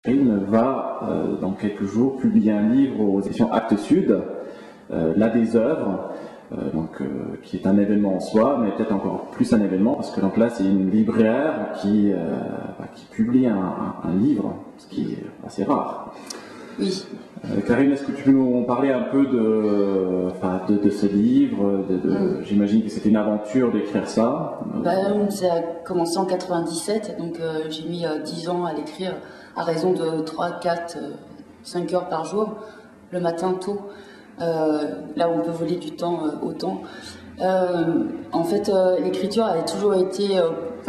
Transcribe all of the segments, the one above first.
Karine va, dans quelques jours, publier un livre aux éditions Actes Sud, là des œuvres, qui est un événement en soi, mais peut-être encore plus un événement, parce que donc là c'est une libraire qui publie un livre, ce qui est assez rare. Oui. Karine, est-ce que tu peux nous parler un peu de ce livre J'imagine que c'était une aventure d'écrire ça. Ça a commencé en 97, donc j'ai mis 10 ans à l'écrire, à raison de 3, 4, 5 heures par jour, le matin tôt, là où on peut voler du temps autant. En fait, l'écriture avait toujours été...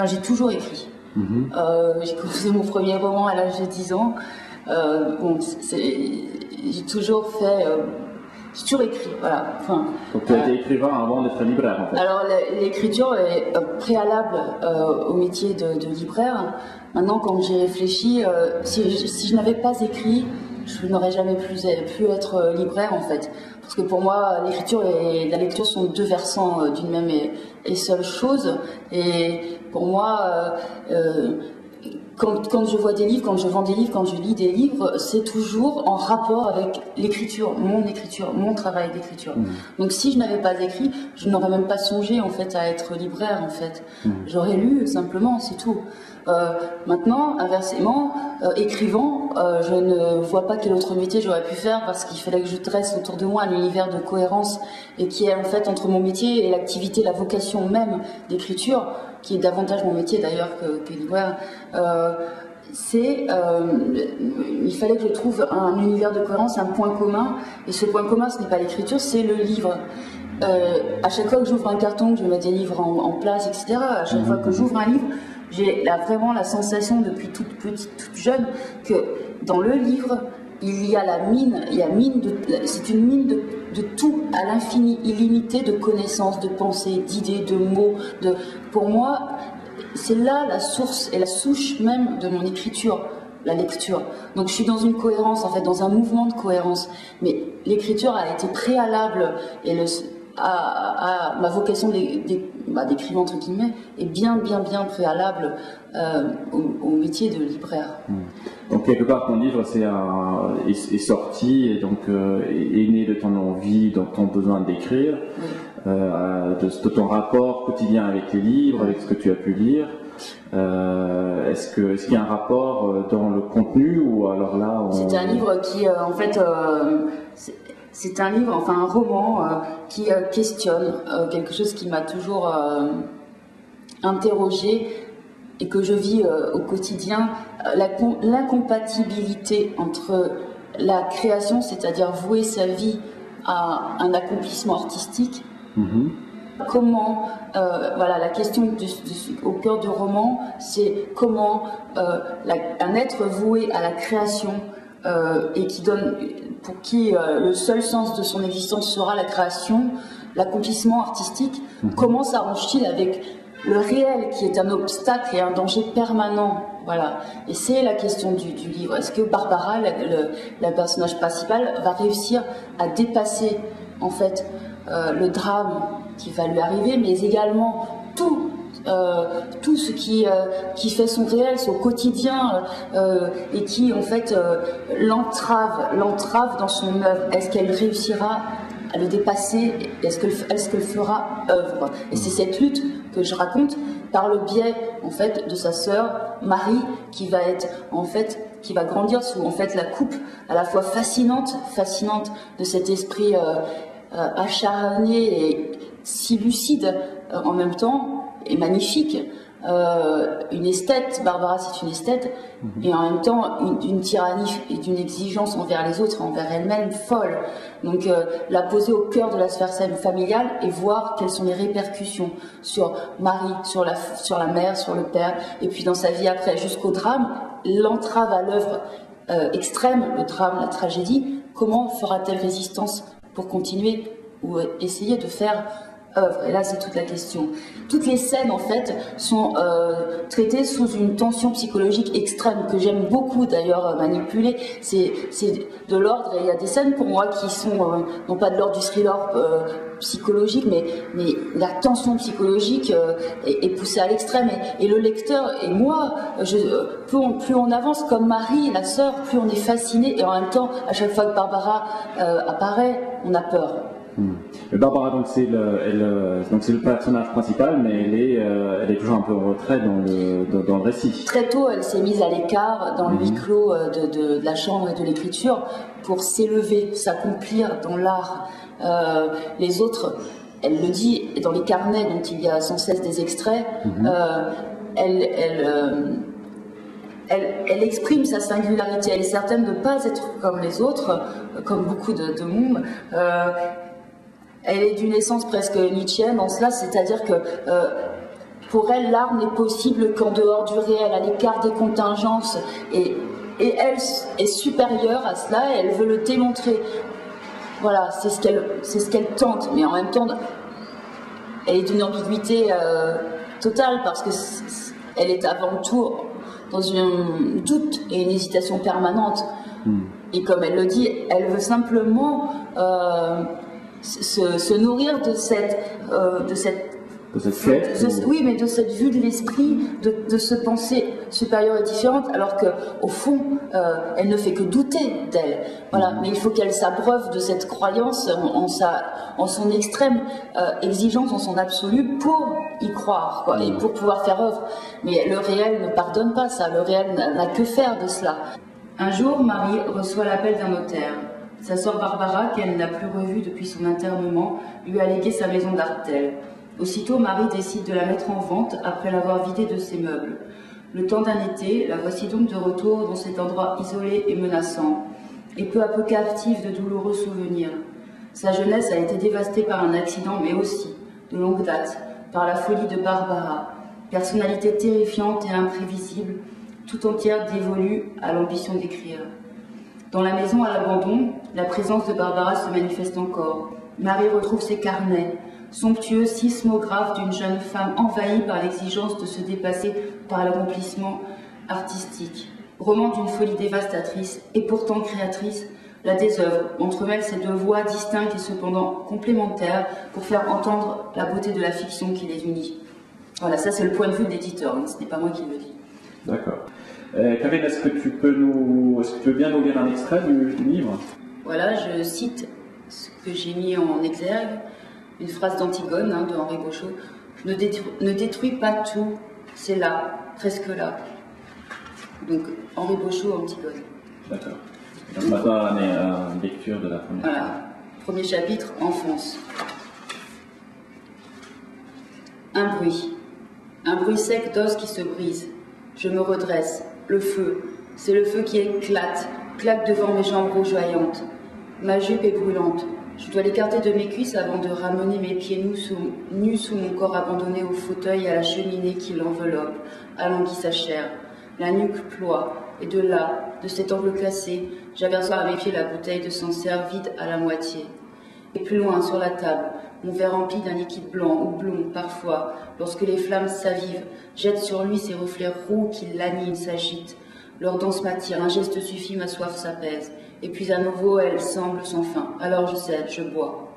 j'ai toujours écrit. J'ai commencé mon premier roman à l'âge de 10 ans. J'ai toujours fait... j'ai toujours écrit, voilà. Donc tu as été écrivain avant d'être libraire, en fait. Alors l'écriture est préalable au métier de libraire. Maintenant, quand j'y réfléchis, si je n'avais pas écrit, je n'aurais jamais pu être libraire, en fait. Parce que pour moi, l'écriture et la lecture sont deux versants d'une même et seule chose. Et pour moi... Quand je vois des livres, quand je vends des livres, quand je lis des livres, c'est toujours en rapport avec l'écriture, mon travail d'écriture. Donc si je n'avais pas écrit, je n'aurais même pas songé en fait à être libraire en fait. J'aurais lu simplement, c'est tout. Maintenant, inversement, écrivant, je ne vois pas quel autre métier j'aurais pu faire parce qu'il fallait que je dresse autour de moi un univers de cohérence et qui est en fait entre mon métier et l'activité, la vocation même d'écriture, qui est davantage mon métier d'ailleurs que libraire. Il fallait que je trouve un univers de cohérence, un point commun, et ce point commun, ce n'est pas l'écriture, c'est le livre. À chaque fois que j'ouvre un carton, que je mets des livres en place, etc., à chaque fois que j'ouvre un livre, j'ai vraiment la sensation depuis toute petite, toute jeune, que dans le livre, il y a la mine, c'est une mine de tout à l'infini, illimité de connaissances, de pensées, d'idées, de mots. Pour moi, c'est là la source et la souche même de mon écriture, la lecture. Donc je suis dans une cohérence, en fait, dans un mouvement de cohérence. Mais l'écriture a été préalable à ma vocation d'écrivain, entre guillemets, est bien préalable au métier de libraire. Donc quelque part ton livre est sorti et donc est né de ton envie, de ton besoin d'écrire, de ton rapport quotidien avec les livres, avec ce que tu as pu lire. Est-ce qu'il y a un rapport dans le contenu ou alors là C'est un livre qui en fait c'est un livre, enfin un roman qui questionne quelque chose qui m'a toujours interrogée et que je vis au quotidien, l'incompatibilité entre la création, c'est-à-dire vouer sa vie à un accomplissement artistique. Comment, la question au cœur du roman, c'est comment un être voué à la création et pour qui le seul sens de son existence sera la création, l'accomplissement artistique, comment s'arrange-t-il avec le réel qui est un obstacle et un danger permanent, voilà. Et c'est la question du livre. Est-ce que Barbara, la personnage principal, va réussir à dépasser en fait le drame qui va lui arriver, mais également tout ce qui fait son réel, son quotidien et qui en fait l'entrave dans son œuvre. Est-ce qu'elle réussira à le dépasser? Est-ce qu'elle fera œuvre? Et c'est cette lutte que je raconte par le biais en fait de sa sœur Marie, qui va grandir sous en fait la coupe à la fois fascinante de cet esprit acharné et si lucide en même temps et magnifique. Une esthète, Barbara c'est une esthète, et en même temps d'une tyrannie et d'une exigence envers les autres, envers elle-même folle. Donc la poser au cœur de la sphère familiale et voir quelles sont les répercussions sur Marie, sur la mère, sur le père, et puis dans sa vie après, jusqu'au drame, l'entrave à l'œuvre extrême, le drame, la tragédie. Comment fera-t-elle résistance pour continuer ou essayer de faire œuvre, et là c'est toute la question. Toutes les scènes en fait sont traitées sous une tension psychologique extrême que j'aime beaucoup d'ailleurs manipuler. C'est de l'ordre, et il y a des scènes pour moi qui sont non pas de l'ordre du thriller psychologique, mais la tension psychologique est poussée à l'extrême, et le lecteur et moi, plus on avance comme Marie, la sœur, plus on est fasciné, et en même temps, à chaque fois que Barbara apparaît, on a peur. Barbara, donc c'est le personnage principal, mais elle est toujours un peu en retrait dans le récit. Très tôt, elle s'est mise à l'écart dans le huis clos de la chambre et de l'écriture pour s'élever, s'accomplir dans l'art. Les autres, elle le dit dans les carnets dont il y a sans cesse des extraits, elle exprime sa singularité. Elle est certaine de ne pas être comme les autres, comme beaucoup de monde. Elle est d'une essence presque nietzschéenne en cela, c'est-à-dire que pour elle, l'art n'est possible qu'en dehors du réel, à l'écart des contingences. Et elle est supérieure à cela, et elle veut le démontrer. Voilà, c'est ce qu'elle tente, mais en même temps, elle est d'une ambiguïté totale, parce que elle est avant tout dans un doute et une hésitation permanente. Et comme elle le dit, elle veut simplement se nourrir de cette oui, mais de cette vue de l'esprit, de se penser supérieure et différente, alors qu'au fond, elle ne fait que douter d'elle. Voilà. Mais il faut qu'elle s'abreuve de cette croyance en son extrême exigence, en son absolu, pour y croire, quoi, et pour pouvoir faire œuvre. Mais le réel ne pardonne pas ça, le réel n'a que faire de cela. Un jour, Marie reçoit l'appel d'un notaire. Sa sœur Barbara, qu'elle n'a plus revue depuis son internement, lui a légué sa maison d'Artel. Aussitôt, Marie décide de la mettre en vente après l'avoir vidée de ses meubles. Le temps d'un été, la voici donc de retour dans cet endroit isolé et menaçant, et peu à peu captive de douloureux souvenirs. Sa jeunesse a été dévastée par un accident, mais aussi, de longue date, par la folie de Barbara, personnalité terrifiante et imprévisible, tout entière dévolue à l'ambition d'écrire. Dans la maison à l'abandon, la présence de Barbara se manifeste encore. Marie retrouve ses carnets, somptueux sismographe d'une jeune femme envahie par l'exigence de se dépasser par l'accomplissement artistique. Roman d'une folie dévastatrice et pourtant créatrice, la désœuvre entremêle ces deux voix distinctes et cependant complémentaires pour faire entendre la beauté de la fiction qui les unit. Voilà, ça c'est le point de vue de l'éditeur, ce n'est pas moi qui le dis. D'accord. Karine, est-ce que tu veux bien nous lire un extrait du livre? Voilà, je cite ce que j'ai mis en exergue, une phrase d'Antigone, de Henri Boschot. Ne détruis pas tout, c'est là, presque là. Donc, Henri Boschot, Antigone. D'accord. Donc maintenant, on est à la lecture de la première. Voilà. Premier chapitre, enfance. Un bruit sec d'os qui se brise. Je me redresse. Le feu, c'est le feu qui éclate, claque devant mes jambes rougeoyantes. Ma jupe est brûlante. Je dois l'écarter de mes cuisses avant de ramener mes pieds nus sous mon corps abandonné au fauteuil et à la cheminée qui l'enveloppe, alanguit sa chair. La nuque ploie, et de là, de cet angle cassé, j'aperçois à mes pieds la bouteille de Sancerre vide à la moitié. Et plus loin, sur la table, mon verre rempli d'un liquide blanc ou blond, parfois, lorsque les flammes s'avivent, jettent sur lui ces reflets roux qui l'animent, s'agitent. Leur danse m'attire, un geste suffit, ma soif s'apaise. Et puis à nouveau, elle semble sans fin. Alors je cède, je bois.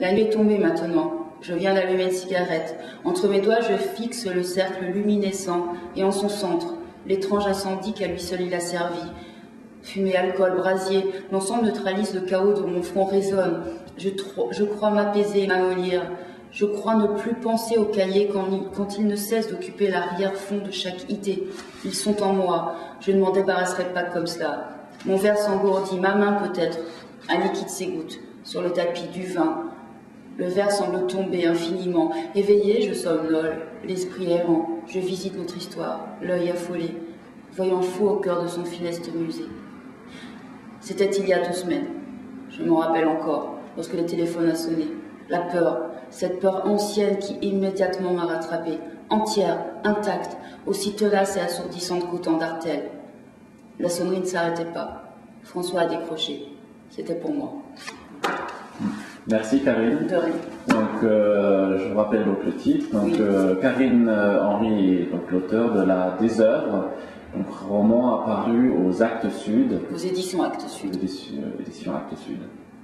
La nuit est tombée maintenant. Je viens d'allumer une cigarette. Entre mes doigts, je fixe le cercle luminescent et en son centre, l'étrange incendie qu'à lui seul il a servi. Fumée, alcool, brasier, l'ensemble neutralise le chaos dont mon front résonne. Je crois m'apaiser et m'amollir. Je crois ne plus penser aux cahiers quand ils ne cessent d'occuper l'arrière-fond de chaque idée. Ils sont en moi. Je ne m'en débarrasserai pas comme cela. Mon verre s'engourdit, ma main peut-être. Un liquide s'égoutte sur le tapis du vin. Le verre semble tomber infiniment. Éveillé, je somnole, l'esprit errant. Je visite notre histoire, l'œil affolé, voyant fou au cœur de son funeste musée. C'était il y a 2 semaines. Je m'en rappelle encore, lorsque le téléphone a sonné. La peur, cette peur ancienne qui immédiatement m'a rattrapée, entière, intacte, aussi tenace et assourdissante qu'au temps d'Artel. La sonnerie ne s'arrêtait pas. François a décroché. C'était pour moi. Merci Karine. De rien. Donc, je rappelle donc le titre. Donc, Karine Henry est donc l'auteur de Des œuvres, donc roman apparu aux Actes Sud. Aux éditions Actes Sud. Éditions Actes Sud.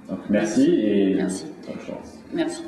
Donc merci et merci. bonne chance. Merci.